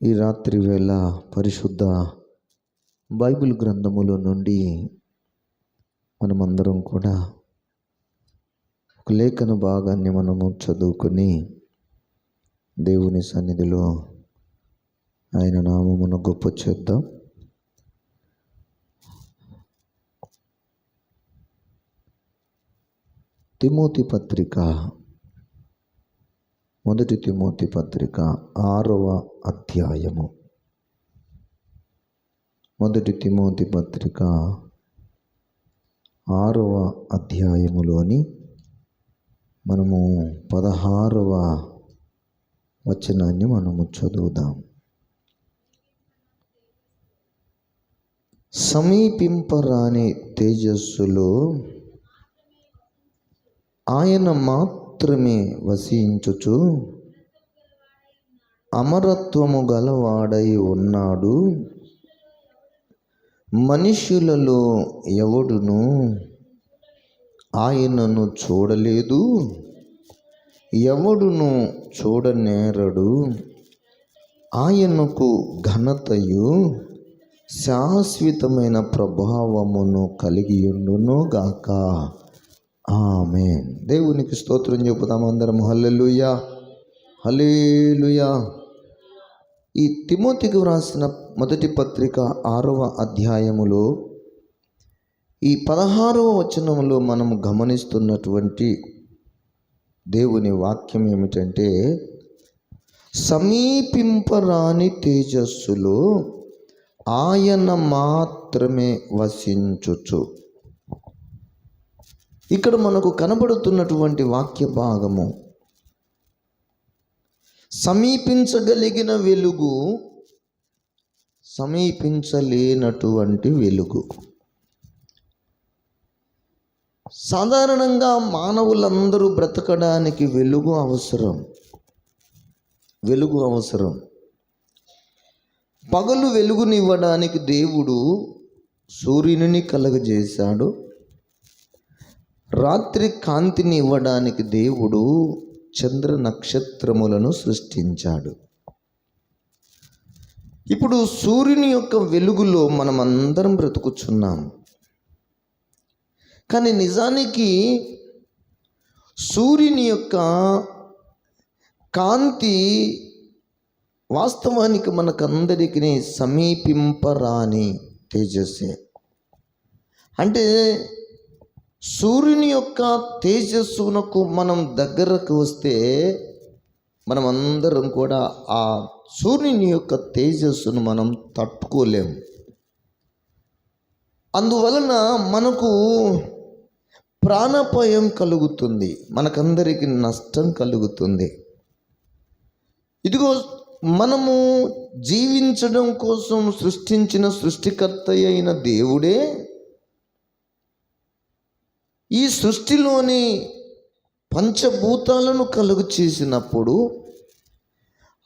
ఈ రాత్రి వేళ పరిశుద్ధ బైబిల్ గ్రంథములో నుండి మనమందరం కూడా ఒక లేఖన భాగాన్ని మనము చదువుకొని దేవుని సన్నిధిలో ఆయన నామమును గొప్ప చేద్దాం. తిమోతి పత్రిక, మొదటి తిమోతి పత్రిక 6వ అధ్యాయము. మొదటి తిమోతి పత్రిక 6వ అధ్యాయములోని మనము 16వ వచనాన్ని మనము చదువుదాం. సమీపింపరాని తేజస్సులో ఆయన మాత్రమే వసించుచు అమరత్వము గలవాడై ఉన్నాడు. మనుష్యులలో ఎవడును ఆయనను చూడలేదు, ఎవడును చూడనేరడు. ఆయనకు ఘనతయు శాశ్వతమైన ప్రభావమును కలిగియుండును గాక. ఆమేన్. దేవునికి స్తోత్రం చెబుతాం అందరం. హల్లెలూయా, హల్లెలూయా. ఈ తిమోతికి వ్రాసిన మొదటి పత్రిక 6వ అధ్యాయములో ఈ 16వ వచనంలో మనం గమనిస్తున్నటువంటి దేవుని వాక్యం ఏమిటంటే, సమీపింపరాని తేజస్సులో ఆయన మాత్రమే వసించుచు. ఇక్కడ మనకు కనబడుతున్నటువంటి వాక్య భాగము సమీపించగలిగిన వెలుగు, సమీపించలేనటువంటి వెలుగు. సాధారణంగా మానవులందరూ బ్రతకడానికి వెలుగు అవసరం. వెలుగు అవసరం. పగలు వెలుగునివ్వడానికి దేవుడు సూర్యుని కలగజేశాడు. రాత్రి కాంతిని ఇవ్వడానికి దేవుడు చంద్ర నక్షత్రములను సృష్టించాడు. ఇప్పుడు సూర్యుని యొక్క వెలుగులో మనమందరం బ్రతుకుచున్నాం. కానీ నిజానికి సూర్యుని యొక్క కాంతి వాస్తవానికి మనకందరికీ సమీపింపరాని తేజస్సే. అంటే సూర్యుని యొక్క తేజస్సునకు మనం దగ్గరకు వస్తే మనమందరం కూడా ఆ సూర్యుని యొక్క తేజస్సును మనం తట్టుకోలేం. అందువలన మనకు ప్రాణాపాయం కలుగుతుంది, మనకందరికీ నష్టం కలుగుతుంది. ఇదిగో మనము జీవించడం కోసం సృష్టించిన సృష్టికర్త అయిన దేవుడే ఈ సృష్టిలోని పంచభూతాలను కలుగు చేసినప్పుడు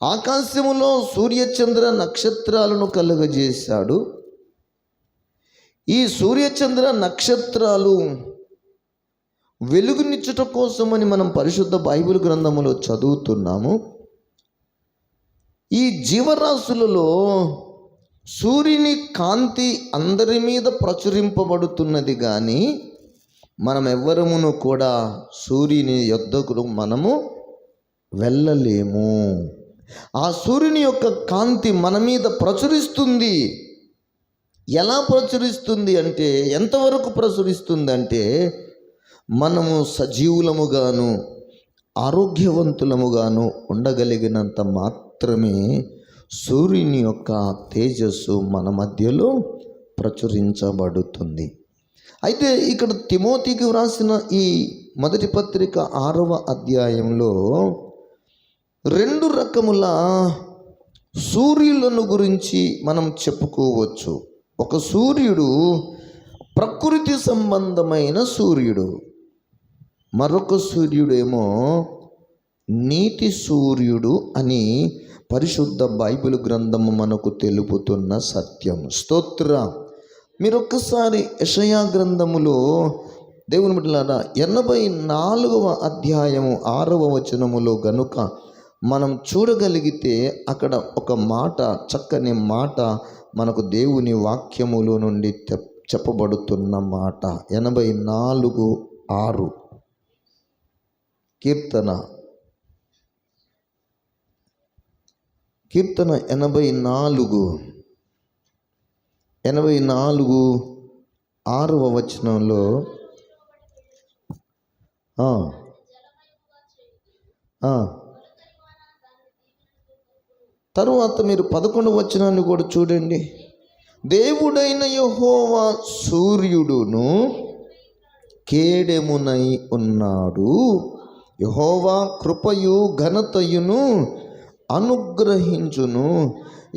ఆకాశములో సూర్యచంద్ర నక్షత్రాలను కలుగజేశాడు. ఈ సూర్యచంద్ర నక్షత్రాలు వెలుగునిచ్చుట కోసమని మనం పరిశుద్ధ బైబిల్ గ్రంథములో చదువుతున్నాము. ఈ జీవరాశులలో సూర్యుని కాంతి అందరి మీద ప్రచురింపబడుతున్నది, కానీ మనం ఎవ్వరమును కూడా సూర్యుని యొద్దకు మనము వెళ్ళలేము. ఆ సూర్యుని యొక్క కాంతి మన మీద ప్రచురిస్తుంది. ఎలా ప్రచురిస్తుంది అంటే, ఎంతవరకు ప్రచురిస్తుంది అంటే, మనము సజీవులముగాను ఆరోగ్యవంతులముగాను ఉండగలిగినంత మాత్రమే సూర్యుని యొక్క తేజస్సు మన మధ్యలో ప్రచురించబడుతుంది. అయితే ఇక్కడ తిమోతికి వ్రాసిన ఈ మొదటి పత్రిక 6వ అధ్యాయంలో 2 రకముల సూర్యులను గురించి మనం చెప్పుకోవచ్చు. ఒక సూర్యుడు ప్రకృతి సంబంధమైన సూర్యుడు, మరొక సూర్యుడేమో నీతి సూర్యుడు అని పరిశుద్ధ బైబిల్ గ్రంథము మనకు తెలుపుతున్న సత్యం. స్తోత్ర. మీరు ఒక్కసారి యెషయా గ్రంథములో దేవుని బిడ్డలారా 84వ అధ్యాయము 6వ వచనములో గనుక మనం చూడగలిగితే అక్కడ ఒక మాట, చక్కని మాట మనకు దేవుని వాక్యములో నుండి చెప్పబడుతున్న మాట. 84:6 కీర్తన 84:6 వచనంలో తరువాత మీరు 11 వచనాన్ని కూడా చూడండి. దేవుడైన యెహోవా సూర్యుడును కేడెమునై ఉన్నాడు, యెహోవా కృపయు ఘనతయును అనుగ్రహించును,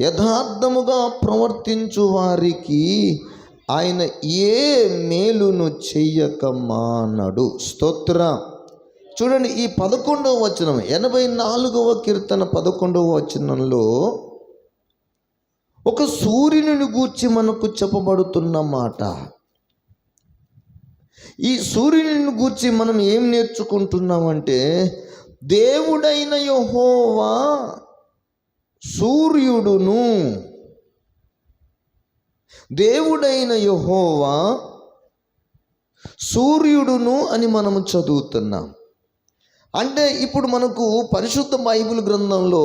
యథార్థముగా ప్రవర్తించు వారికి ఆయన ఏ మేలును చెయ్యక మానడు. స్తోత్ర. చూడండి, ఈ 11వ వచనం 84వ కీర్తన 11వ వచనంలో ఒక సూర్యుని గూర్చి మనకు చెప్పబడుతున్న మాట. ఈ సూర్యుని గూర్చి మనం ఏం నేర్చుకుంటున్నామంటే, దేవుడైన యెహోవా సూర్యుడును, దేవుడైన యెహోవా సూర్యుడును అని మనము చదువుతున్నాం. అంటే ఇప్పుడు మనకు పరిశుద్ధ బైబిల్ గ్రంథంలో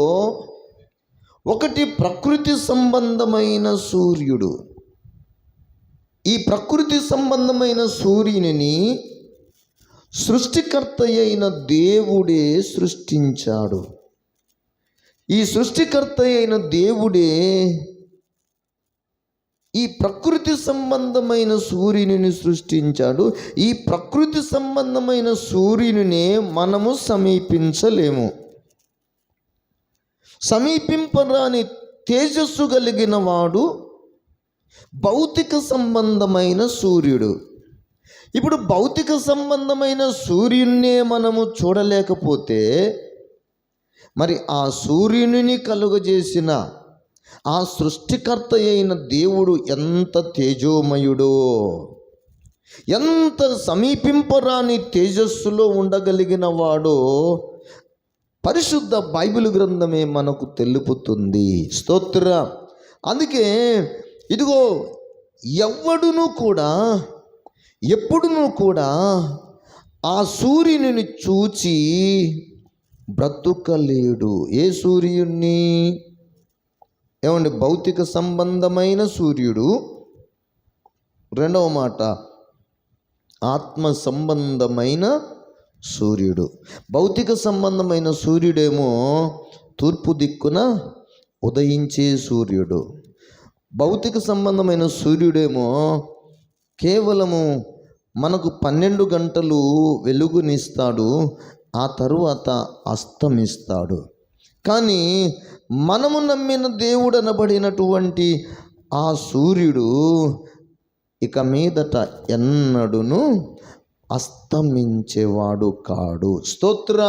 ఒకటి ప్రకృతి సంబంధమైన సూర్యుడు. ఈ ప్రకృతి సంబంధమైన సూర్యుని సృష్టికర్త అయిన దేవుడే సృష్టించాడు. ఈ సృష్టికర్త అయిన దేవుడే ఈ ప్రకృతి సంబంధమైన సూర్యుని సృష్టించాడు. ఈ ప్రకృతి సంబంధమైన సూర్యునినే మనము సమీపించలేము. సమీపింపరాని తేజస్సు కలిగిన వాడు భౌతిక సంబంధమైన సూర్యుడు. ఇప్పుడు భౌతిక సంబంధమైన సూర్యున్నే మనము చూడలేకపోతే మరి ఆ సూర్యునిని కలుగజేసిన ఆ సృష్టికర్త అయిన దేవుడు ఎంత తేజోమయుడో, ఎంత సమీపింపరాని తేజస్సులో ఉండగలిగిన వాడో పరిశుద్ధ బైబిల్ గ్రంథమే మనకు తెలుపుతుంది. స్తోత్ర. అందుకే ఇదిగో, ఎవ్వడును కూడా ఎప్పుడునూ కూడా ఆ సూర్యుని చూచి బ్రతుకలేడు. ఏ సూర్యుణ్ణి? ఏమండి? భౌతిక సంబంధమైన సూర్యుడు. రెండవ మాట, ఆత్మ సంబంధమైన సూర్యుడు. భౌతిక సంబంధమైన సూర్యుడేమో తూర్పు దిక్కున ఉదయించే సూర్యుడు. భౌతిక సంబంధమైన సూర్యుడేమో కేవలము మనకు 12 గంటలు వెలుగునిస్తాడు, ఆ తరువాత అస్తమిస్తాడు. కానీ మనము నమ్మిన దేవుడు అనబడినటువంటి ఆ సూర్యుడు ఇక మీదట ఎన్నడూను అస్తమించేవాడు కాడు. స్తోత్ర.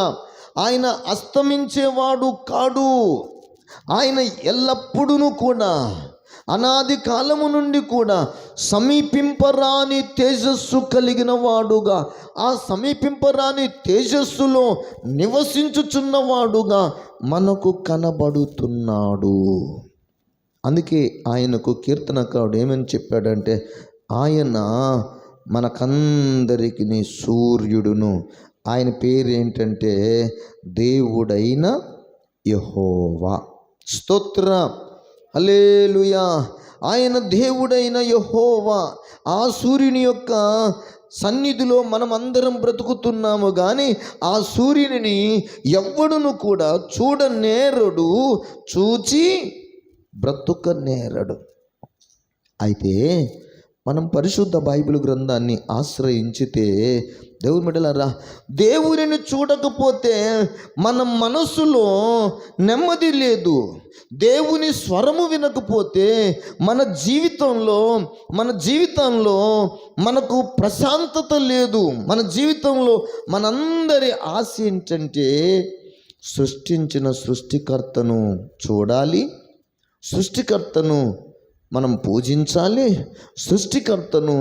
ఆయన అస్తమించేవాడు కాడు. ఆయన ఎల్లప్పుడూ కూడా అనాది కాలము నుండి కూడా సమీపింపరాని తేజస్సు కలిగిన వాడుగా, ఆ సమీపింపరాని తేజస్సులో నివసించుచున్నవాడుగా మనకు కనబడుతున్నాడు. అందుకే ఆయనకు కీర్తనకారుడు ఏమని చెప్పాడంటే, ఆయన మనకందరికి సూర్యుడును. ఆయన పేరు ఏంటంటే దేవుడైన యెహోవా. స్తోత్ర. హల్లెలూయా. ఆయన దేవుడైన యెహోవా. ఆ సూర్యుని యొక్క సన్నిధిలో మనం అందరం బ్రతుకుతున్నాము, కానీ ఆ సూర్యుని ఎవ్వడును కూడా చూడనేరడు, చూచి బ్రతుకనేరడు. అయితే మనం పరిశుద్ధ బైబిల్ గ్రంథాన్ని ఆశ్రయించితే, దేవుని బిడ్డలారా, దేవునిని చూడకపోతే మన మనసులో నెమ్మది లేదు. దేవుని స్వరము వినకపోతే మన జీవితంలో మనకు ప్రశాంతత లేదు. మన జీవితంలో మనందరి ఆశ ఏంటంటే సృష్టించిన సృష్టికర్తను చూడాలి, సృష్టికర్తను మనం పూజించాలి, సృష్టికర్తను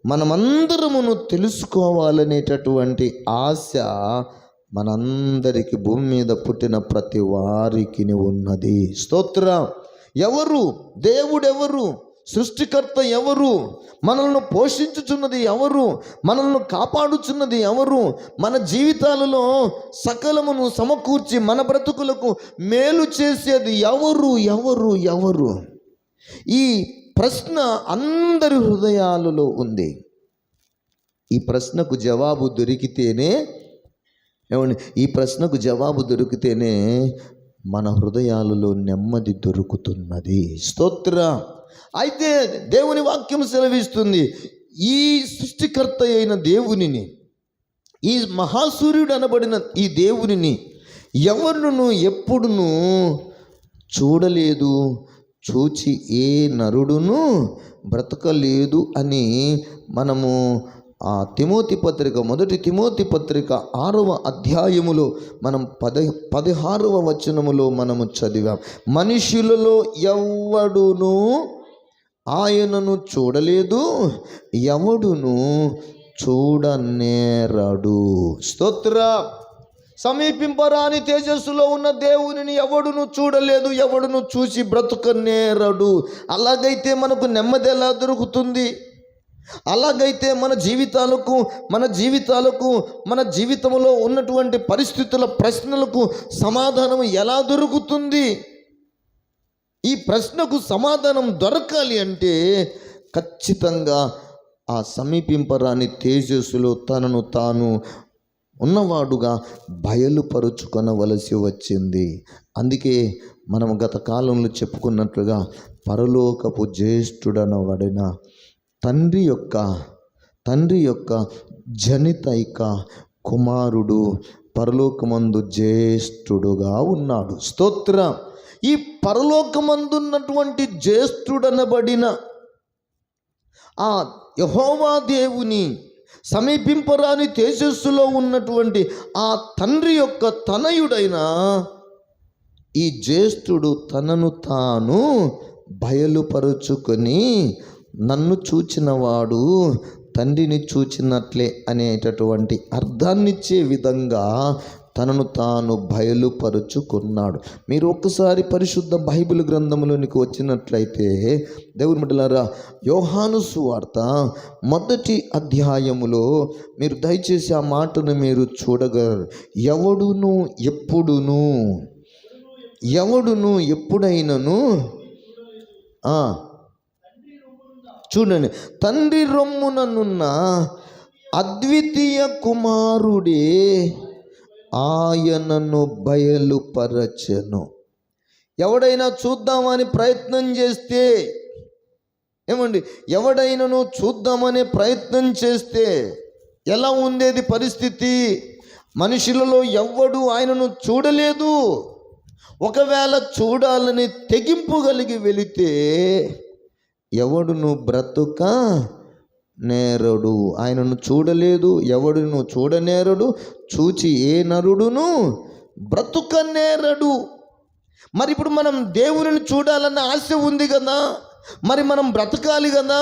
మనమందరమును తెలుసుకోవాలనేటటువంటి ఆశ మనందరికీ భూమి మీద పుట్టిన ప్రతి వారికి ఉన్నది. స్తోత్రం. ఎవరు? దేవుడెవరు? సృష్టికర్త ఎవరు? మనల్ని పోషించుచున్నది ఎవరు? మనల్ని కాపాడుచున్నది ఎవరు? మన జీవితాలలో సకలమును సమకూర్చి మన బ్రతుకులకు మేలు చేసేది ఎవరు? ఎవరు? ఎవరు? ఈ ప్రశ్న అందరి హృదయాలలో ఉంది. ఈ ప్రశ్నకు జవాబు దొరికితేనే ఈ ప్రశ్నకు జవాబు దొరికితేనే మన హృదయాలలో నెమ్మది దొరుకుతున్నది. స్తోత్ర. అయితే దేవుని వాక్యం సెలవిస్తుంది, ఈ సృష్టికర్త అయిన దేవునిని, ఈ మహాసూర్యుడు అనబడిన ఈ దేవునిని ఎవరును ఎప్పుడును చూడలేదు, చూచి ఏ నరుడును బ్రతకలేదు అని మనము ఆ తిమోతి పత్రిక, మొదటి తిమోతి పత్రిక 6వ అధ్యాయములో మనం 16వ వచనములో మనము చదివాం. మనుషులలో ఎవడును ఆయనను చూడలేదు, ఎవడును చూడనేరడు. స్తోత్ర. సమీపింపరాని తేజస్సులో ఉన్న దేవునిని ఎవడును చూడలేదు, ఎవడును చూసి బ్రతుకనేరడు. అలాగైతే మనకు నెమ్మది ఎలా దొరుకుతుంది? అలాగైతే మన జీవితంలో ఉన్నటువంటి పరిస్థితుల ప్రశ్నలకు సమాధానం ఎలా దొరుకుతుంది? ఈ ప్రశ్నకు సమాధానం దొరకాలి అంటే ఖచ్చితంగా ఆ సమీపింపరాని తేజస్సులో తనను తాను ఉన్నవాడుగా బయలుపరుచుకొనవలసి వచ్చింది. అందుకే మనం గత కాలంలో చెప్పుకున్నట్లుగా పరలోకపు జ్యేష్ఠుడనబడిన తండ్రి యొక్క జనితైక కుమారుడు పరలోకమందు జ్యేష్ఠుడుగా ఉన్నాడు. స్తోత్ర. ఈ పరలోకమందున్నటువంటి జ్యేష్ఠుడనబడిన ఆ యెహోవా దేవుని సమీపింపరాని తేజస్సులో ఉన్నటువంటి ఆ తండ్రి యొక్క తనయుడైన ఈ జ్యేష్ఠుడు తనను తాను బయలుపరుచుకొని నన్ను చూచినవాడు తండ్రిని చూచినట్లే అనేటటువంటి అర్థాన్నిచ్చే విధంగా తనను తాను బయలుపరుచుకున్నాడు. మీరు ఒక్కసారి పరిశుద్ధ బైబిల్ గ్రంథంలోనికి వచ్చినట్లయితే దేవుని బిడ్డలారా, యోహాను సువార్త 1వ అధ్యాయములో మీరు దయచేసి ఆ మాటను మీరు చూడగలరు. ఎవడును ఎప్పుడైనను చూడండి, తండ్రి రొమ్ముననున్న అద్వితీయ కుమారుడే ఆయనను బయలుపరచెను. ఎవడైనా చూద్దామని ప్రయత్నం చేస్తే, ఎవడైనాను చూద్దామనే ప్రయత్నం చేస్తే ఎలా ఉండేది పరిస్థితి? మనుషులలో ఎవ్వడు ఆయనను చూడలేదు. ఒకవేళ చూడాలని తెగింపు కలిగి వెళితే ఎవడును బ్రతుక నేరడు. ఆయనను చూడలేదు, ఎవడును చూడనేరడు, చూచి ఏ నరుడును బ్రతుక నేరడు. మరి ఇప్పుడు మనం దేవునిని చూడాలన్న ఆశ ఉంది కదా, మరి మనం బ్రతకాలి కదా.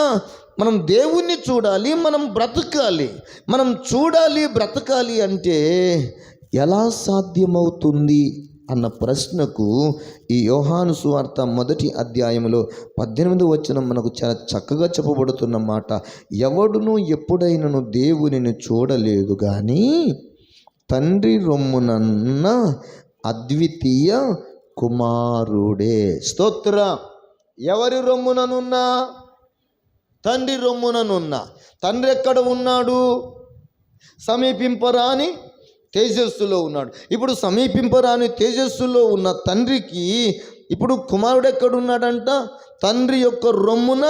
మనం దేవుణ్ణి చూడాలి, మనం బ్రతకాలి. మనం చూడాలి, బ్రతకాలి అంటే ఎలా సాధ్యమవుతుంది అన్న ప్రశ్నకు ఈ యోహాను సువార్త 1వ అధ్యాయంలో 18వ వచనం మనకు చాలా చక్కగా చెప్పబడుతున్న మాట, ఎవడును ఎప్పుడైనను దేవునిని చూడలేదు కానీ తండ్రి రొమ్మునన్న అద్వితీయ కుమారుడే. స్తోత్ర. ఎవరి రొమ్ముననున్నా? తండ్రి రొమ్ముననున్నా. తండ్రి ఎక్కడ ఉన్నాడు? సమీపింపరాని తేజస్సులో ఉన్నాడు. ఇప్పుడు సమీపింపరాని తేజస్సులో ఉన్న తండ్రికి ఇప్పుడు కుమారుడు ఎక్కడున్నాడంట? తండ్రి యొక్క రొమ్మున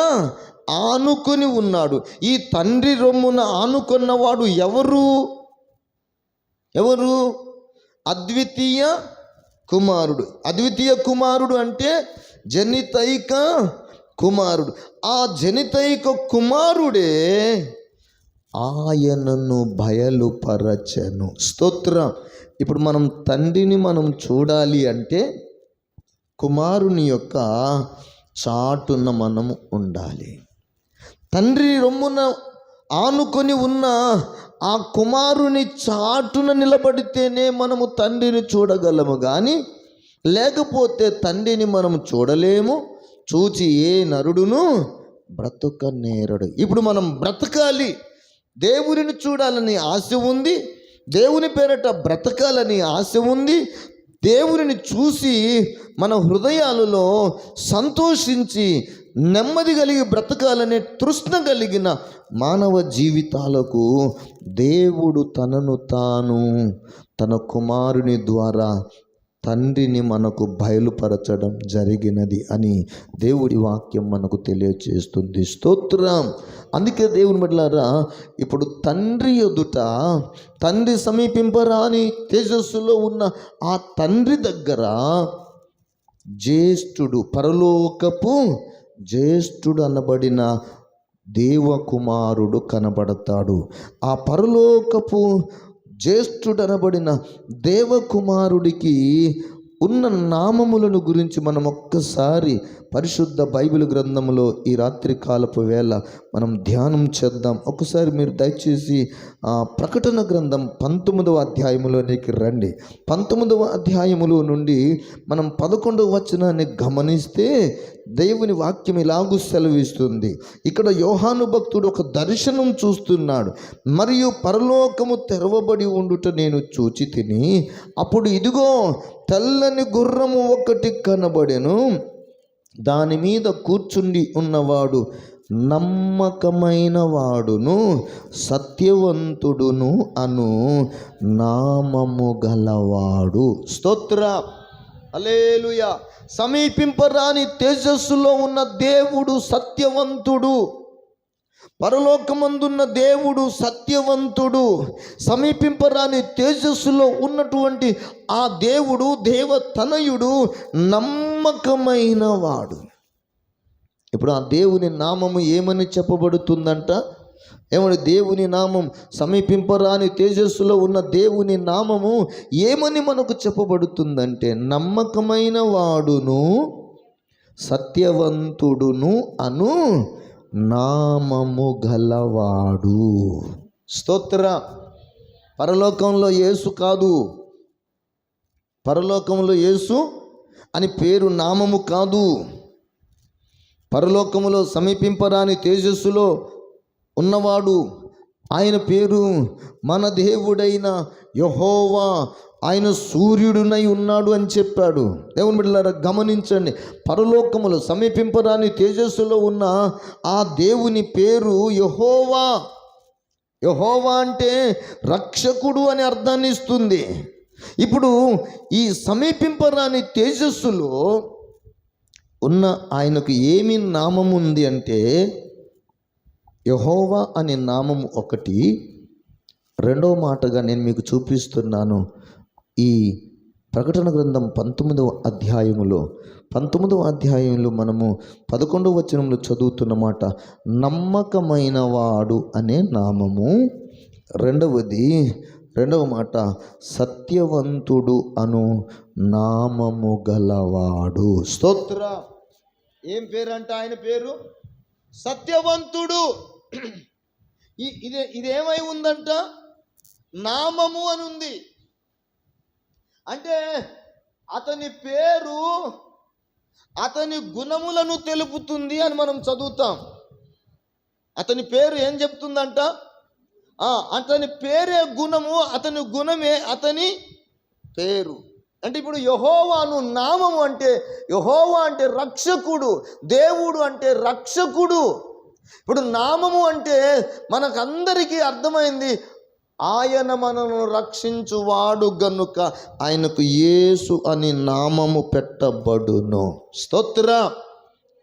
ఆనుకొని ఉన్నాడు. ఈ తండ్రి రొమ్మున ఆనుకున్నవాడు ఎవరు? అద్వితీయ కుమారుడు. అద్వితీయ కుమారుడు అంటే జనితైక కుమారుడు. ఆ జనితైక కుమారుడే ఆయనను బయలుపరచెను. స్తోత్రం. ఇప్పుడు మనం తండ్రిని మనం చూడాలి అంటే కుమారుని యొక్క చాటున మనము ఉండాలి. తండ్రి రొమ్మున ఆనుకొని ఉన్న ఆ కుమారుని చాటున నిలబడితేనే మనము తండ్రిని చూడగలము, కానీ లేకపోతే తండ్రిని మనం చూడలేము. చూచి ఏ నరుడును బ్రతుకనేరడు. ఇప్పుడు మనం బ్రతకాలి, దేవునిని చూడాలని ఆశ ఉంది, దేవుని పేరట బ్రతకాలని ఆశ ఉంది. దేవునిని చూసి మన హృదయాలలో సంతోషించి నెమ్మది కలిగి బ్రతకాలనే తృష్ణ కలిగిన మానవ జీవితాలకు దేవుడు తనను తాను తన కుమారుని ద్వారా తండ్రిని మనకు బయలుపరచడం జరిగినది అని దేవుడి వాక్యం మనకు తెలియజేస్తుంది. స్తోత్రం. అందుకే దేవుని బిడ్డలారా, ఇప్పుడు తండ్రి ఎదుట, తండ్రి సమీపింపరాని తేజస్సులో ఉన్న ఆ తండ్రి దగ్గర జ్యేష్ఠుడు, పరలోకపు జ్యేష్ఠుడు అనబడిన దేవకుమారుడు కనబడతాడు. ఆ పరలోకపు జ్యేష్ఠుడనబడిన దేవకుమారుడికి ఉన్న నామములను గురించి మనం ఒక్కసారి పరిశుద్ధ బైబిల్ గ్రంథంలో ఈ రాత్రి కాలపు వేళ మనం ధ్యానం చేద్దాం. ఒకసారి మీరు దయచేసి ప్రకటన గ్రంథం 19వ అధ్యాయములోనికి రండి. 19వ అధ్యాయములో నుండి మనం 11వ వచనాన్ని గమనిస్తే దేవుని వాక్యం ఇలాగూ సెలవిస్తుంది. ఇక్కడ యోహాను భక్తుడు ఒక దర్శనం చూస్తున్నాడు. మరియు పరలోకము తెరవబడి ఉండుట నేను చూచి తిని, అప్పుడు ఇదిగో తెల్లని గుర్రము ఒకటి కనబడెను. దాని మీద కూర్చుండి ఉన్నవాడు నమ్మకమైన వాడును సత్యవంతుడును అను నామము గలవాడు. స్తోత్ర, హల్లెలూయా. సమీపింపరాని తేజస్సులో ఉన్న దేవుడు సత్యవంతుడు. పరలోకమందున్న దేవుడు సత్యవంతుడు. సమీపింపరాని తేజస్సులో ఉన్నటువంటి ఆ దేవుడు దేవతనయుడు, నమ్మకమైన వాడు. ఇప్పుడు ఆ దేవుని నామము ఏమని చెప్పబడుతుందంట? ఏమని దేవుని నామం, సమీపింపరాని తేజస్సులో ఉన్న దేవుని నామము ఏమని మనకు చెప్పబడుతుందంటే, నమ్మకమైన వాడును సత్యవంతుడును అను నామము గలవాడు. స్తోత్ర. పరలోకంలో యేసు కాదు, పరలోకంలో యేసు అని పేరు నామము కాదు. పరలోకములో సమీపింపరాని తేజస్సులో ఉన్నవాడు, ఆయన పేరు మన దేవుడైన యెహోవా, ఆయన సూర్యుడునై ఉన్నాడు అని చెప్పాడు. దేవుని బిడ్డలారా గమనించండి, పరలోకములో సమీపింపరాని తేజస్సులో ఉన్న ఆ దేవుని పేరు యెహోవా. యెహోవా అంటే రక్షకుడు అని అర్థాన్ని ఇస్తుంది. ఇప్పుడు ఈ సమీపింపరాని తేజస్సులో ఉన్న ఆయనకు ఏమి నామం ఉంది అంటే, యెహోవా అనే నామము ఒకటి. రెండవ మాటగా నేను మీకు చూపిస్తున్నాను. ఈ ప్రకటన గ్రంథం 19వ అధ్యాయంలో మనము 11వ వచనంలో చదువుతున్న మాట, నమ్మకమైన వాడు అనే నామము. రెండవ మాట సత్యవంతుడు అను నామము గలవాడు. స్తోత్ర. ఏం పేరంట ఆయన పేరు? సత్యవంతుడు. ఇదేమై ఉందంట? నామము అని ఉంది. అంటే అతని పేరు అతని గుణములను తెలుపుతుంది అని మనం చదువుతాం. అతని పేరు ఏం చెప్తుందంట? అతని పేరే గుణము, అతని గుణమే అతని పేరు. అంటే ఇప్పుడు యెహోవాను నామము అంటే, యెహోవా అంటే రక్షకుడు, దేవుడు అంటే రక్షకుడు. ఇప్పుడు నామము అంటే మనకందరికీ అర్థమైంది, ఆయన మనను రక్షించువాడు గనుక ఆయనకు యేసు అని నామము పెట్టబడును. స్తోత్ర,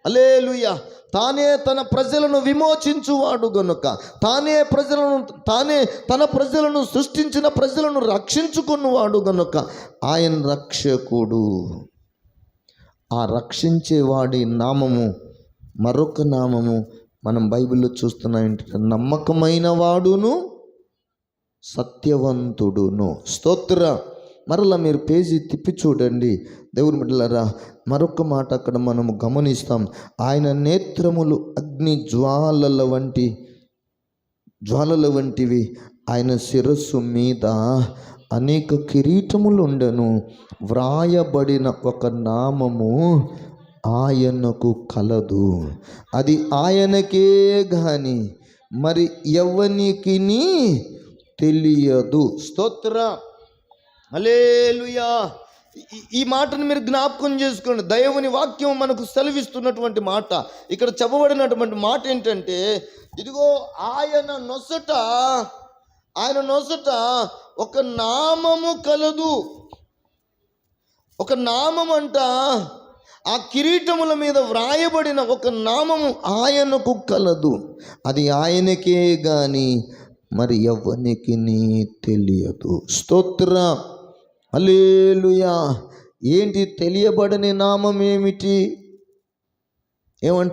హల్లెలూయా. తానే తన ప్రజలను విమోచించువాడు గనుక, తానే తన ప్రజలను సృష్టించిన ప్రజలను రక్షించుకున్నవాడు గనుక ఆయన రక్షకుడు. ఆ రక్షించేవాడి నామము, మరొక నామము మనం బైబిల్లో చూస్తున్నాం ఏంటంటే, నమ్మకమైన వాడును సత్యవంతుడును. స్తోత్ర. మరలా మీరు పేజీ తిప్పి చూడండి దేవుని బిడ్డలారా, మరొక మాట అక్కడ మనము గమనిస్తాం. ఆయన నేత్రములు అగ్ని జ్వాలల వంటి జ్వాలల వంటివి. ఆయన శిరస్సు మీద అనేక కిరీటములు ఉండెను. వ్రాయబడిన ఒక నామము ఆయనకు కలదు, అది ఆయనకే గాని మరి ఎవ్వనికి తెలియదు. స్తోత్ర, హల్లెలూయా. ఈ మాటను మీరు జ్ఞాపకం చేసుకోండి. దేవుని వాక్యం మనకు సెలవిస్తున్నటువంటి మాట. ఇక్కడ చెప్పబడినటువంటి మాట ఏంటంటే, ఇదిగో ఆయన నొసట ఒక నామము కలదు. ఒక నామం అంట, ఆ కిరీటముల మీద వ్రాయబడిన ఒక నామము ఆయనకు కలదు, అది ఆయనకే గాని మరి ఎవ్వనికి తెలియదు. స్తోత్ర, హల్లెలూయా. ఏంటి తెలియబడని నామం ఏమిటి?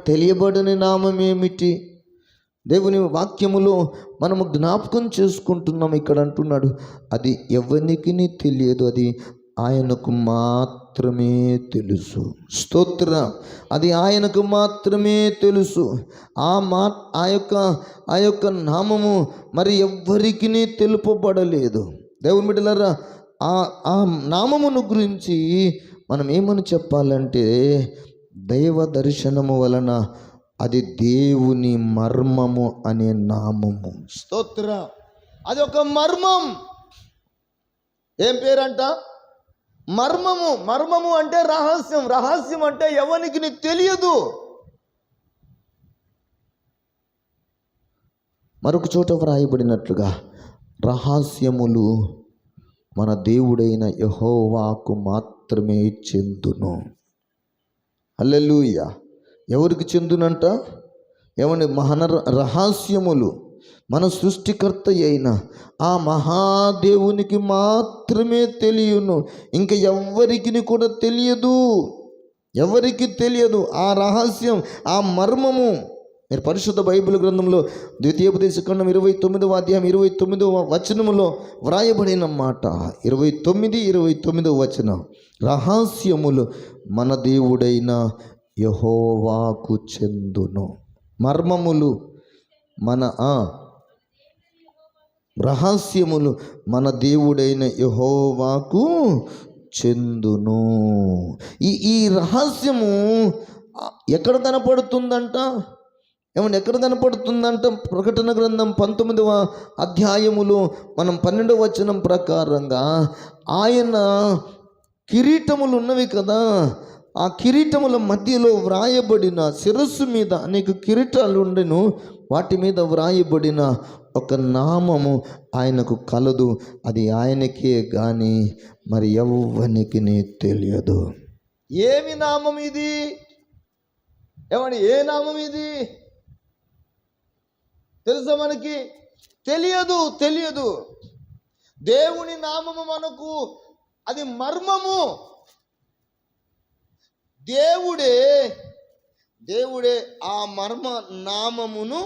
తెలియబడని నామం ఏమిటి? దేవుని వాక్యములో మనము జ్ఞాపకం చేసుకుంటున్నాం. ఇక్కడ అంటున్నాడు, అది ఎవరికి తెలియదు, అది ఆయనకు మాత్రమే తెలుసు. స్తోత్ర, అది ఆయనకు మాత్రమే తెలుసు. ఆ యొక్క నామము మరి ఎవ్వరికి తెలుపబడలేదు. దేవుని బిడ్డలారా, ఆ నామమును గురించి మనం ఏమని చెప్పాలంటే, దైవ దర్శనము వలన అది దేవుని మర్మము అనే నామము. స్తోత్ర, అది ఒక మర్మం. ఏం పేరంట? మర్మము. మర్మము అంటే రహస్యం. రహస్యం అంటే ఎవరికి తెలియదు. మరొక చోట వ్రాయబడినట్లుగా, రహస్యములు మన దేవుడైన యెహోవాకు మాత్రమే చెందును. హల్లెలూయా. ఎవరికి చెందునంట? రహస్యములు మన సృష్టికర్త అయిన ఆ మహాదేవునికి మాత్రమే తెలియను. ఇంకా ఎవ్వరికి కూడా తెలియదు. ఎవరికి తెలియదు ఆ రహస్యం, ఆ మర్మము. మీరు పరిశుద్ధ బైబిల్ గ్రంథంలో ద్వితీయోపదేశకాండం 29వ అధ్యాయం 29వ వచనములో వ్రాయబడిన మాట, 29వ వచనం, రహస్యములు మన దేవుడైన యెహోవాకు చెందును. మర్మములు రహస్యములు మన దేవుడైన యెహోవాకు చెందును. ఈ రహస్యము ఎక్కడ కనపడుతుందంట? ఎక్కడ కనపడుతుందంట? ప్రకటన గ్రంథం 19వ అధ్యాయములో మనం 12వ వచనం ప్రకారంగా, ఆయన కిరీటములు ఉన్నవి కదా, ఆ కిరీటముల మధ్యలో వ్రాయబడిన, శిరస్సు మీద అనేక కిరీటాలు ఉండెను, వాటి మీద వ్రాయబడిన ఒక నామము ఆయనకు కలదు, అది ఆయనకే గాని మరి ఎవ్వనికి తెలియదు. ఏమి నామం ఇది? ఏ నామం ఇది? తెలుసా మనకి? తెలియదు. దేవుని నామము మనకు అది మర్మము. దేవుడే ఆ మర్మ నామమును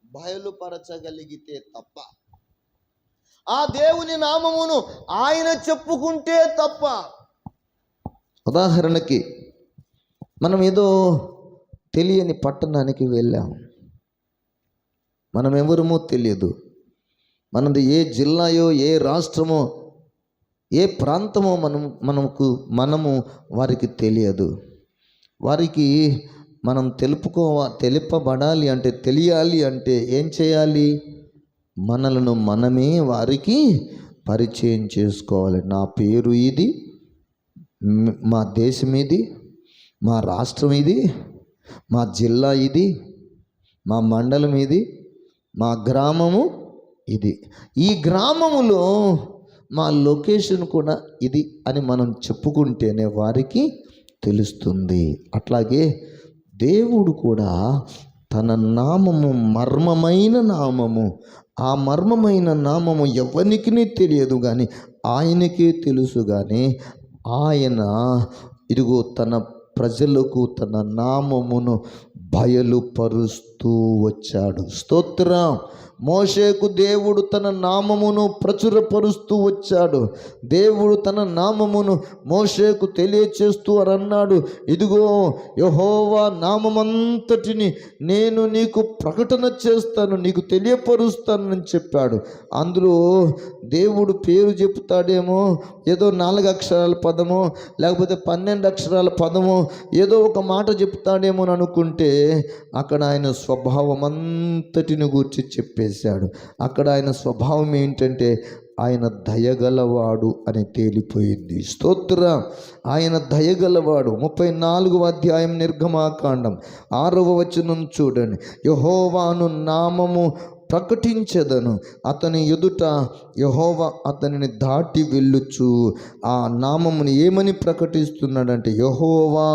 బయలుపరచగలిగితే తప్ప, ఆ దేవుని నామమును ఆయన చెప్పుకుంటే తప్ప. ఉదాహరణకి, మనం ఏదో తెలియని పట్టణానికి వెళ్ళాం. మనం ఎవరమో తెలియదు. మనది ఏ జిల్లాయో, ఏ రాష్ట్రమో, ఏ ప్రాంతమో మనము వారికి తెలియదు. వారికి మనం తెలుపబడాలి అంటే, తెలియాలి అంటే ఏం చేయాలి? మనలను మనమే వారికి పరిచయం చేసుకోవాలి. నా పేరు ఇది, మా దేశం ఇది, మా రాష్ట్రం ఇది, మా జిల్లా ఇది, మా మండలం ఇది, మా గ్రామము ఇది, ఈ గ్రామములో మా లొకేషన్ కూడా ఇది అని మనం చెప్పుకుంటేనే వారికి తెలుస్తుంది. అట్లాగే దేవుడు కూడా తన నామము మర్మమైన నామము, ఆ మర్మమైన నామము ఎవరికి తెలియదు కానీ ఆయనకే తెలుసు. కానీ ఆయన ఇదిగో తన ప్రజలకు తన నామమును బయలుపరుస్తూ ప్రచురపరుస్తూ వచ్చాడు. స్తోత్రం. మోషేకు దేవుడు తన నామమును ప్రచురపరుస్తూ వచ్చాడు. దేవుడు తన నామమును మోషేకు తెలియచేస్తూ అన్నాడు, ఇదిగో యెహోవా నామమంతటిని నేను నీకు ప్రకటన చేస్తాను, నీకు తెలియపరుస్తానని చెప్పాడు. అందులో దేవుడు పేరు చెప్తాడేమో, ఏదో 4 అక్షరాల పదమో లేకపోతే 12 అక్షరాల పదమో ఏదో ఒక మాట చెప్తాడేమో అని అనుకుంటే అక్కడ ఆయన స్వభావం అంతటిని గూర్చి చెప్పేశాడు. అక్కడ ఆయన స్వభావం ఏంటంటే ఆయన దయగలవాడు అని తేలిపోయింది. స్తోత్రం. ఆయన దయగలవాడు. 34వ అధ్యాయం నిర్గమాకాండం 6వ వచనం చూడండి. యెహోవాను నామము ప్రకటించెదను, అతని ఎదుట యెహోవా అతనిని దాటి వెళ్ళుచు. ఆ నామమును ఏమని ప్రకటిస్తున్నాడంటే, యెహోవా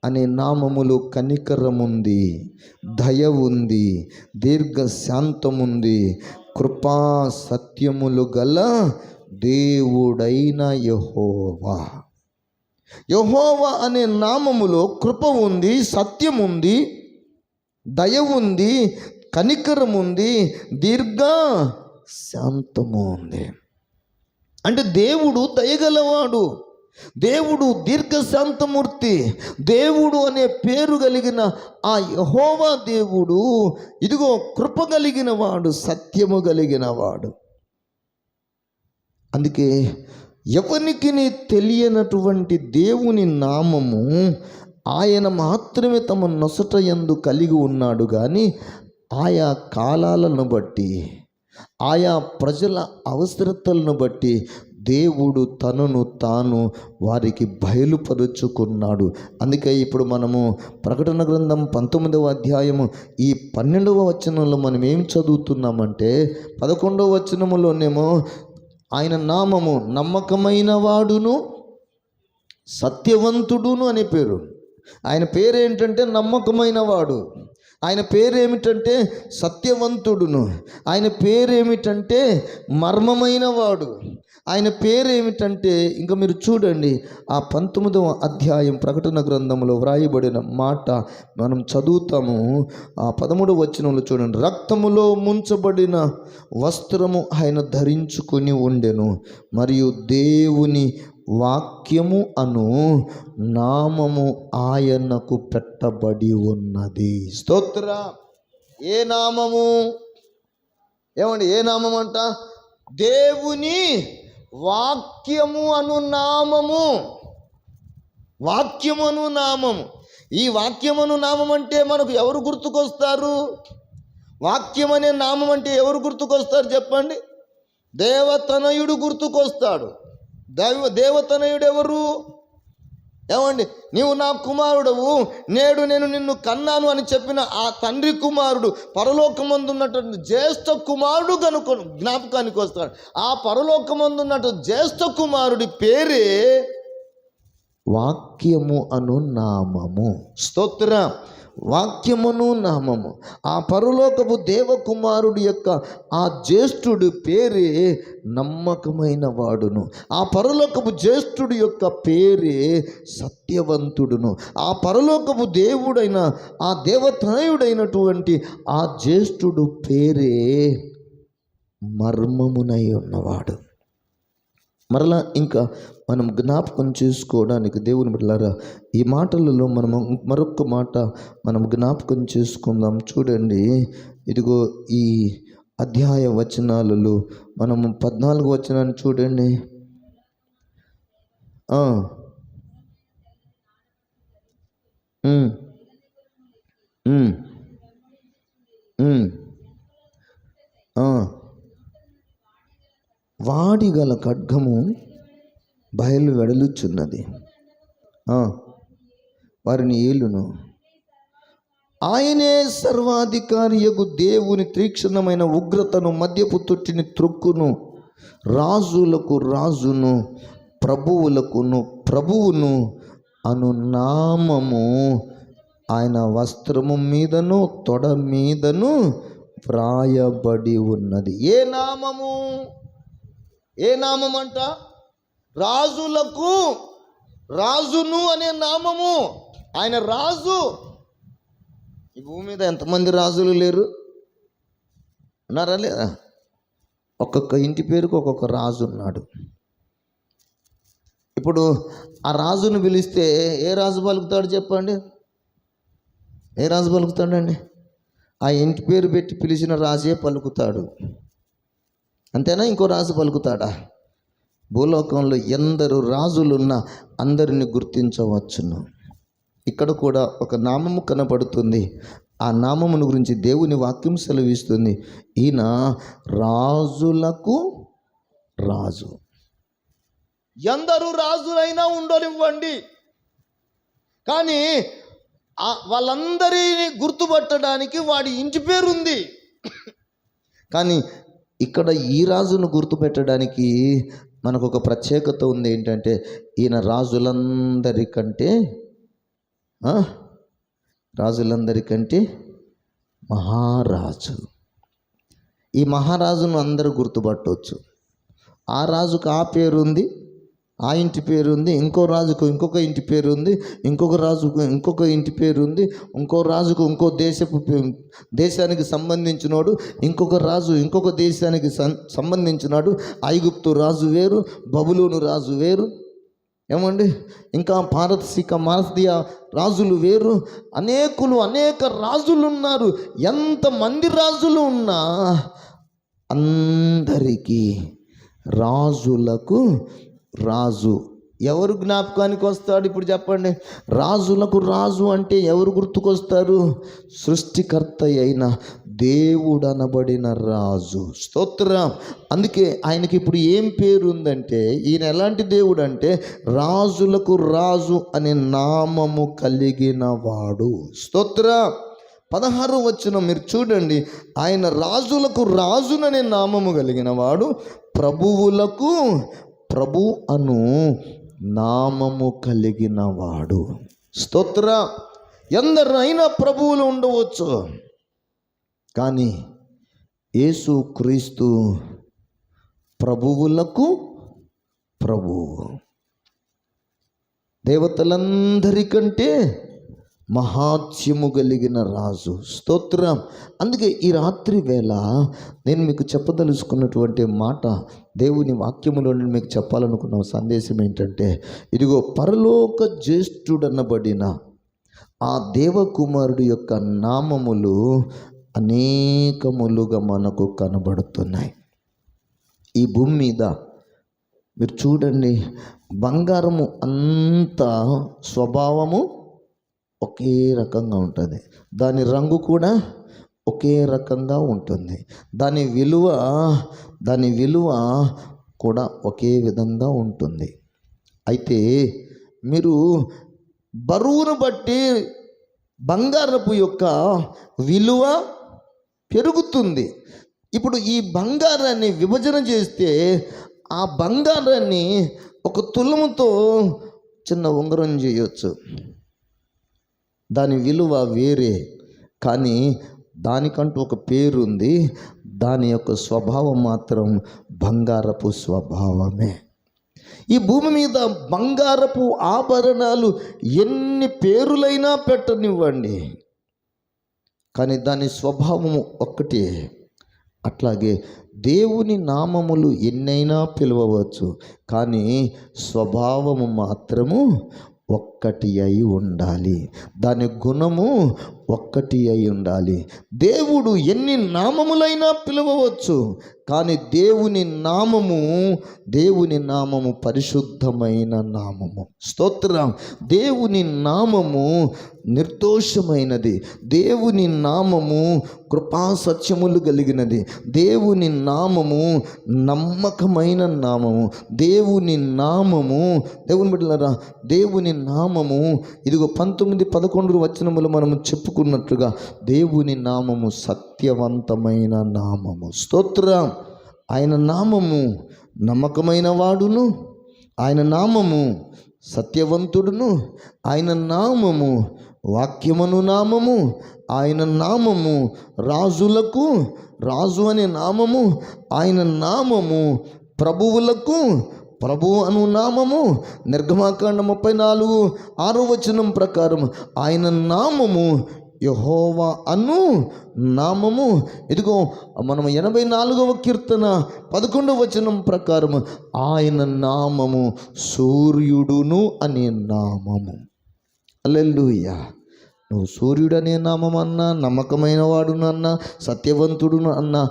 అనే నామములో కనికరముంది, దయ ఉంది, దీర్ఘశాంతముంది, కృపా సత్యములు గల దేవుడైన యెహోవా. యెహోవా అనే నామములో కృప ఉంది, సత్యం ఉంది, దయ ఉంది, కనికరం ఉంది, దీర్ఘ శాంతము ఉంది. అంటే దేవుడు దయగలవాడు, దేవుడు దీర్ఘశాంతమూర్తి. దేవుడు అనే పేరు కలిగిన ఆ యెహోవా దేవుడు ఇదిగో కృప కలిగిన వాడు, సత్యము కలిగిన వాడు. అందుకే ఎవరికి తెలియనటువంటి దేవుని నామము ఆయన మాత్రమే తమ నొసట యందు కలిగి ఉన్నాడు. కానీ ఆయా కాలాలను బట్టి, ఆయా ప్రజల అవసరతలను బట్టి దేవుడు తనను తాను వారికి బయలుపరుచుకున్నాడు. అందుకే ఇప్పుడు మనము ప్రకటన గ్రంథం 19వ అధ్యాయము ఈ 12వ వచనంలో మనం ఏం చదువుతున్నామంటే, 11వ వచనములోనేమో ఆయన నామము నమ్మకమైన వాడును సత్యవంతుడును అనే పేరు. ఆయన పేరు ఏంటంటే నమ్మకమైన వాడు, ఆయన పేరు ఏమిటంటే సత్యవంతుడును, ఆయన పేరు ఏమిటంటే మర్మమైన వాడు, ఆయన పేరు ఏమిటంటే ఇంకా మీరు చూడండి ఆ 19వ అధ్యాయం ప్రకటన గ్రంథంలో వ్రాయబడిన మాట మనం చదువుతాము. ఆ 13వ వచనంలో చూడండి. రక్తములో ముంచబడిన వస్త్రము ఆయన ధరించుకొని ఉండెను, మరియు దేవుని వాక్యము అను నామము ఆయనకు పెట్టబడి ఉన్నది. స్తోత్ర. ఏ నామము? ఏమండి, ఏ నామం అంట? దేవుని వాక్యము అను నామము. వాక్యము అను నామము. ఈ వాక్యమను నామం అంటే మనకు ఎవరు గుర్తుకొస్తారు? వాక్యం అనే నామం అంటే ఎవరు గుర్తుకొస్తారు చెప్పండి? దేవతనయుడు గుర్తుకొస్తాడు. దేవతనయుడు ఎవరు? ఏమండి, నీవు నా కుమారుడవు, నేడు నేను నిన్ను కన్నాను అని చెప్పిన ఆ తండ్రి కుమారుడు పరలోకమందున్నటువంటి జ్యేష్ఠ కుమారుడు జ్ఞాపకానికి వస్తాడు. ఆ పరలోకమందున్నట్టు జ్యేష్ఠ కుమారుడి పేరే వాక్యము అను నామము. స్తోత్రం. వాక్యమును నామము. ఆ పరలోకపు దేవకుమారుడి యొక్క ఆ జ్యేష్ఠుడి పేరే నమ్మకమైన వాడును. ఆ పరలోకపు జ్యేష్ఠుడి యొక్క పేరే సత్యవంతుడును. ఆ పరలోకపు దేవుడైన ఆ దేవతనయుడైనటువంటి ఆ జ్యేష్ఠుడు పేరే మర్మమునై ఉన్నవాడు. మరలా ఇంకా మనం జ్ఞాపకం చేసుకోవడానికి దేవుని బిడ్డలారా ఈ మాటలలో మనము మరొక మాట మనం జ్ఞాపకం చేసుకుందాం. చూడండి, ఇదిగో ఈ అధ్యాయ వచనాలలో మనము 14వ వచనాన్ని చూడండి. వాడిగల ఖడ్గము బయలు వెడలుచున్నది, వారిని ఏలును. ఆయనే సర్వాధికారియగు దేవుని తీక్షణమైన ఉగ్రతను మద్యపు తొట్టిని త్రొక్కును. రాజులకు రాజును ప్రభువులకును ప్రభువును అను నామము ఆయన వస్త్రము మీదను తొడ మీదను వ్రాయబడి ఉన్నది. ఏ నామము? ఏ నామం అంట? రాజులకు రాజును అనే నామము. ఆయన రాజు. ఈ భూమి మీద ఎంతమంది రాజులు లేరు? ఉన్నారా లేదా? ఒక్కొక్క ఇంటి పేరుకు ఒక్కొక్క రాజు ఉన్నాడు. ఇప్పుడు ఆ రాజును పిలిస్తే ఏ రాజు పలుకుతాడు చెప్పండి? ఏ రాజు పలుకుతాడండి? ఆ ఇంటి పేరు పెట్టి పిలిచిన రాజే పలుకుతాడు. అంతేనా? ఇంకో రాజు పలుకుతాడా? భూలోకంలో ఎందరు రాజులున్నా అందరిని గుర్తించవచ్చును. ఇక్కడ కూడా ఒక నామము కనపడుతుంది. ఆ నామమును గురించి దేవుని వాక్యం సెలవిస్తుంది. ఈయన రాజులకు రాజు. ఎందరు రాజులైనా ఉండనివ్వండి, కానీ వాళ్ళందరినీ గుర్తుపట్టడానికి వాడి ఇంటి పేరుంది. కానీ ఇక్కడ ఈ రాజును గుర్తుపెట్టడానికి మనకు ఒక ప్రత్యేకత ఉంది. ఏంటంటే ఈయన రాజులందరికంటే మహారాజు. ఈ మహారాజును అందరూ గుర్తుపట్టవచ్చు. ఆ రాజుకు ఆ పేరుంది, ఆ ఇంటి పేరుంది, ఇంకో రాజుకు ఇంకొక ఇంటి పేరుంది, ఇంకొక రాజుకు ఇంకొక ఇంటి పేరుంది, ఇంకో రాజుకు ఇంకో దేశానికి సంబంధించినోడు, ఇంకొక రాజు ఇంకొక దేశానికి సంబంధించినాడు. ఐగుప్తు రాజు వేరు, బబులోను రాజు వేరు, ఏమండి, ఇంకా మారతీయ రాజులు వేరు. అనేక రాజులు ఉన్నారు. ఎంతమంది రాజులు ఉన్నా అందరికీ రాజులకు రాజు ఎవరు జ్ఞాపకానికి వస్తాడు? ఇప్పుడు చెప్పండి. రాజులకు రాజు అంటే ఎవరు గుర్తుకొస్తారు? సృష్టికర్త అయిన దేవుడు అనబడిన రాజు. స్తోత్రం. అందుకే ఆయనకి ఇప్పుడు ఏం పేరు ఉందంటే, ఈయన ఎలాంటి దేవుడు అంటే రాజులకు రాజు అనే నామము కలిగిన వాడు. స్తోత్రం. 16వ వచనం మీరు చూడండి. ఆయన రాజులకు రాజుననే నామము కలిగిన వాడు, ప్రభువులకు ప్రభు అను నామము కలిగిన వాడు. స్తోత్ర. ఎందరైనా ప్రభువులు ఉండవచ్చు, కానీ యేసు క్రీస్తు ప్రభువులకు ప్రభువు, దేవతలందరికంటే మహాత్యము కలిగిన రాజు. స్తోత్రం. అందుకే ఈ రాత్రి వేళ నేను మీకు చెప్పదలుచుకున్నటువంటి మాట, దేవుని వాక్యములో మీకు చెప్పాలనుకున్న సందేశం ఏంటంటే, ఇదిగో పరలోక జ్యేష్ఠుడనబడిన ఆ దేవకుమారుడు యొక్క నామములు అనేకములుగా మనకు కనబడుతున్నాయి. ఈ భూమి మీద మీరు చూడండి, బంగారము అంత స్వభావము ఒకే రకంగా ఉంటుంది, దాని రంగు కూడా ఒకే రకంగా ఉంటుంది, దాని విలువ కూడా ఒకే విధంగా ఉంటుంది. అయితే మీరు బరువును బట్టి బంగారపు యొక్క విలువ పెరుగుతుంది. ఇప్పుడు ఈ బంగారాన్ని విభజన చేస్తే ఆ బంగారాన్ని ఒక తులముతో చిన్న ఉంగరం చేయొచ్చు. దాని విలువ వేరే, కానీ దానికంటూ ఒక పేరు ఉంది. దాని యొక్క స్వభావం మాత్రం బంగారపు స్వభావమే. ఈ భూమి మీద బంగారపు ఆభరణాలు ఎన్ని పేరులైనా పెట్టనివ్వండి, కానీ దాని స్వభావము ఒక్కటే. అట్లాగే దేవుని నామములు ఎన్నైనా పిలవవచ్చు, కానీ స్వభావము మాత్రము ఒక్కటి అయి ఉండాలి, దాని గుణము ఒక్కటి అయి ఉండాలి. దేవుడు ఎన్ని నామములైనా పిలవవచ్చు, కానీ దేవుని నామము పరిశుద్ధమైన నామము. స్తోత్రం. దేవుని నామము నిర్దోషమైనది, దేవుని నామము కృపా సత్యములు కలిగినది, దేవుని నామము నమ్మకమైన నామము, దేవుని బిడ్డలారా, దేవుని నామము ఇదిగో 19-11 వచనములు మనము చెప్పుకున్నట్లుగా దేవుని నామము సత్యవంతమైన నామము. స్తోత్రం. ఆయన నామము నమ్మకమైన వాడును, ఆయన నామము సత్యవంతుడును, ఆయన నామము వాక్యమను నామము, ఆయన నామము రాజులకు రాజు అనే నామము, ఆయన నామము ప్రభువులకు ప్రభు అను నామము. నిర్గమాకాండం 34:6 వచనం ప్రకారం ఆయన నామము యెహోవా అను నామము. ఇదిగో మనం 84వ కీర్తన 11వ వచనం ప్రకారం ఆయన నామము సూర్యుడును అనే నామము. హల్లెలూయా. నువ్వు సూర్యుడు అనే నామం అన్నా, నమ్మకమైన వాడును అన్నా, సత్యవంతుడును అన్నా,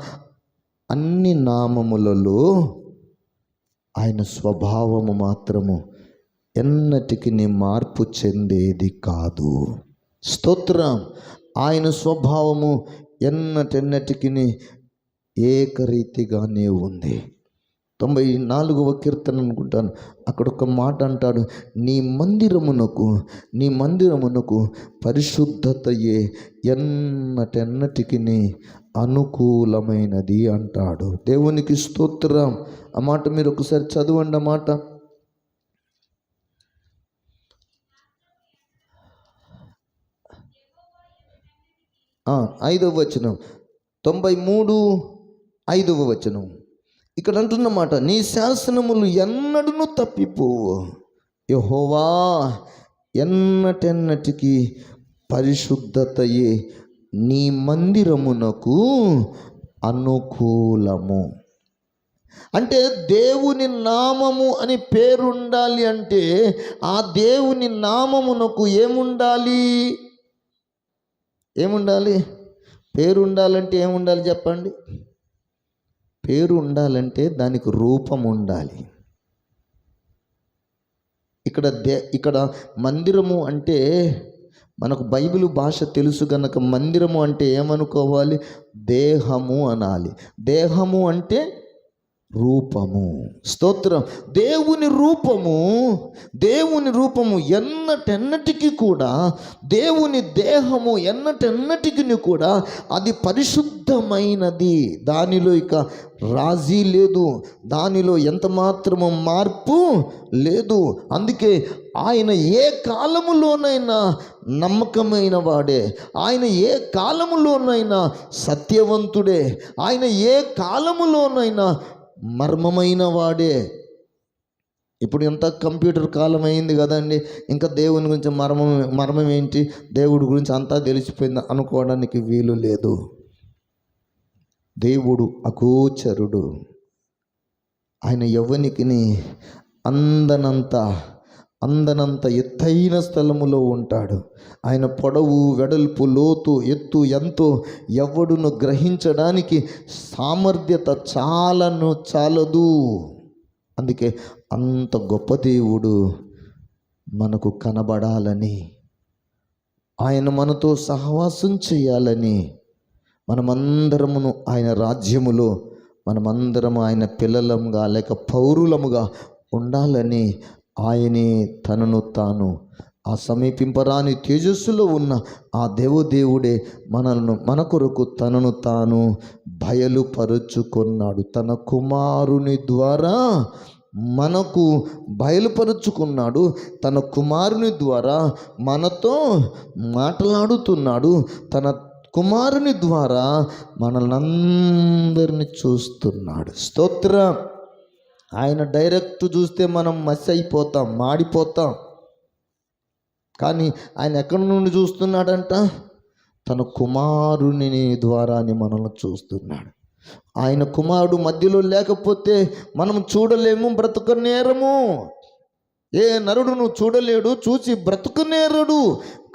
అన్ని నామములలో ఆయన స్వభావము మాత్రము ఎన్నటికి మార్పు చెందేది కాదు. స్తోత్రం. ఆయన స్వభావము ఎన్నటెన్నటికి ఏకరీతిగానే ఉంది. 94వ కీర్తన అనుకుంటాను, అక్కడ ఒక మాట అంటాడు, నీ మందిరమునకు పరిశుద్ధతయే ఎన్నటెన్నటికి అనుకూలమైనది అంటాడు. దేవునికి స్తోత్రం. ఆ మాట మీరు ఒకసారి చదవండి. ఆ మాట 5వ వచనం, 93:5వ వచనం. ఇక్కడ అంటున్నమాట, నీ శాసనములు ఎన్నడూను తప్పిపోవు. యెహోవా ఎన్నటెన్నటికి పరిశుద్ధతయే నీ మందిరమునకు అనుకూలము. అంటే దేవుని నామము అని పేరుండాలి అంటే ఆ దేవుని నామమునకు ఏముండాలి? పేరు ఉండాలంటే ఏముండాలి చెప్పండి? పేరు ఉండాలంటే దానికి రూపం ఉండాలి. ఇక్కడ మందిరము అంటే మనకు బైబిల్ భాష తెలుసు గనక మందిరము అంటే ఏమనుకోవాలి? దేహము అనాలి. దేహము అంటే రూపము. స్తోత్రం. దేవుని రూపము ఎన్నటెన్నటికి కూడా, దేవుని దేహము ఎన్నటెన్నటికి కూడా అది పరిశుద్ధమైనది. దానిలో ఇక రాజీ లేదు, దానిలో ఎంత మాత్రము మార్పు లేదు. అందుకే ఆయన ఏ కాలములోనైనా నమ్మకమైన వాడే, ఆయన ఏ కాలములోనైనా సత్యవంతుడే, ఆయన ఏ కాలములోనైనా మర్మమైన వాడే. ఇప్పుడు ఎంత కంప్యూటర్ కాలం అయింది కదండి, ఇంకా దేవుని గురించి మర్మం ఏంటి, దేవుడి గురించి అంతా తెలిసిపోయింది అనుకోవడానికి వీలు లేదు. దేవుడు అగోచరుడు. ఆయన ఎవ్వనికి అందనంత ఎత్తైన స్థలములో ఉంటాడు. ఆయన పొడవు, వెడల్పు, లోతు, ఎత్తు ఎంతో ఎవడును గ్రహించడానికి సామర్థ్యత చాలదు. అందుకే అంత గొప్ప దేవుడు మనకు కనబడాలని, ఆయన మనతో సహవాసం చేయాలని, మనమందరమును ఆయన రాజ్యములో మనమందరము ఆయన పిల్లలముగా లేక పౌరులముగా ఉండాలని ఆయనే తనను తాను ఆ సమీపింపరాని తేజస్సులో ఉన్న ఆ దేవుడే మన కొరకు తనను తాను బయలుపరుచుకున్నాడు. తన కుమారుని ద్వారా మనకు బయలుపరుచుకున్నాడు. తన కుమారుని ద్వారా మనతో మాట్లాడుతున్నాడు. తన కుమారుని ద్వారా మనల్ని అందరినీ చూస్తున్నాడు. స్తోత్రం. ఆయన డైరెక్ట్ చూస్తే మనం మసి అయిపోతాం, మాడిపోతాం. కానీ ఆయన ఎక్కడి నుండి చూస్తున్నాడంట? తన కుమారుని ద్వారాని మనల్ని చూస్తున్నాడు. ఆయన కుమారుడు మధ్యలో లేకపోతే మనం చూడలేము, బ్రతకనేరము. ఏ నరుడును చూడలేడు, చూసి బ్రతకనేరడు.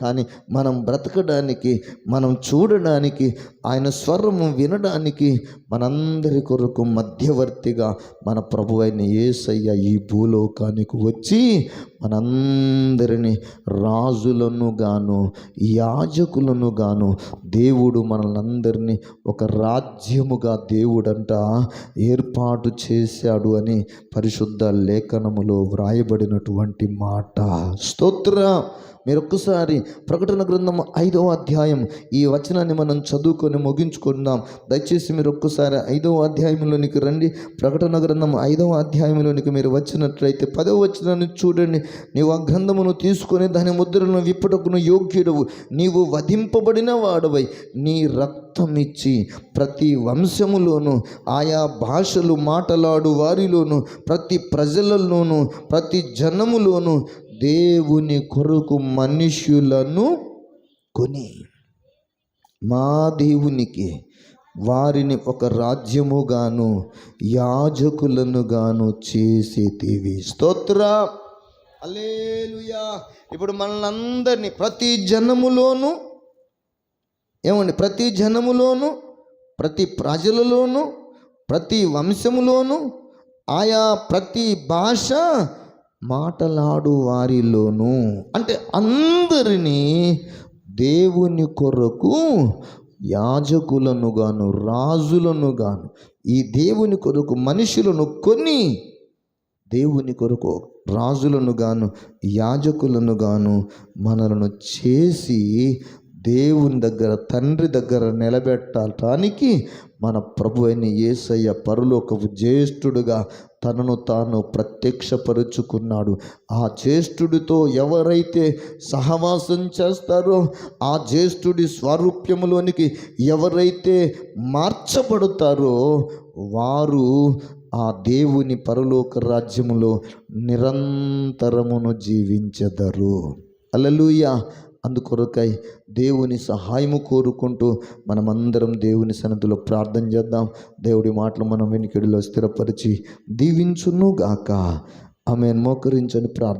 కానీ మనం బ్రతకడానికి, మనం చూడడానికి, ఆయన స్వరము వినడానికి మనందరి కొరకు మధ్యవర్తిగా మన ప్రభు అయిన యేసయ్య ఈ భూలోకానికి వచ్చి మనందరినీ రాజులను గాను యాజకులను గాను దేవుడు మనల్ని ఒక రాజ్యముగా దేవుడంట ఏర్పాటు చేశాడు అని పరిశుద్ధ లేఖనములో వ్రాయబడినటువంటి మాట. స్తోత్రం. మీరు ఒక్కసారి ప్రకటన గ్రంథం 5వ అధ్యాయం ఈ వచనాన్ని మనం చదువుకొని ముగించుకుందాం. దయచేసి మీరు ఒక్కసారి 5వ అధ్యాయంలోనికి రండి. ప్రకటన గ్రంథం 5వ అధ్యాయంలోనికి మీరు వచ్చినట్లయితే 10వ వచనాన్ని చూడండి. నీవు ఆ గ్రంథమును తీసుకొని దాని ముద్రలను విప్పుటకును యోగ్యుడవు, నీవు వధింపబడిన వాడవై నీ రక్తమిచ్చి ప్రతి వంశములోను, ఆయా భాషలు మాట్లాడు వారిలోను, ప్రతి ప్రజలలోను, ప్రతి జనములోను దేవుని కొరకు మనుష్యులను కొని. మా దేవునికి వారిని ఒక రాజ్యముగాను యాజకులను గాను చేసేటివి. స్తోత్ర హల్లెలూయా. ఇప్పుడు మనల్ని ప్రతి జనములోను ప్రతి జనములోను, ప్రతి ప్రజలలోను, ప్రతి వంశములోను, ఆయా ప్రతి భాష మాటలాడు వారిలోను, అంటే అందరినీ దేవుని కొరకు యాజకులను గాను రాజులను గాను, ఈ దేవుని కొరకు మనుషులను కొని దేవుని కొరకు రాజులను గాను యాజకులను గాను మనలను చేసి దేవుని దగ్గర తండ్రి దగ్గర నిలబెట్టడానికి మన ప్రభు అయిన యేసయ్య పరలోకపు జ్యేష్ఠుడుగా తనను తాను ప్రత్యక్షపరుచుకున్నాడు. ఆ జ్యేష్ఠుడితో ఎవరైతే సహవాసం చేస్తారో, ఆ జ్యేష్ఠుడి స్వారూప్యములోనికి ఎవరైతే మార్చబడతారో వారు ఆ దేవుని పరలోక రాజ్యములో నిరంతరమును జీవించెదరు. హల్లెలూయా. అందుకొరకై దేవుని సహాయము కోరుకుంటూ మనమందరం దేవుని సన్నిధిలో ప్రార్థన చేద్దాం. దేవుడి మాటలు మనం వెనుకడిలో స్థిరపరిచి దీవించును గాక. ఆమేన్. మోకరించని ప్రార్థన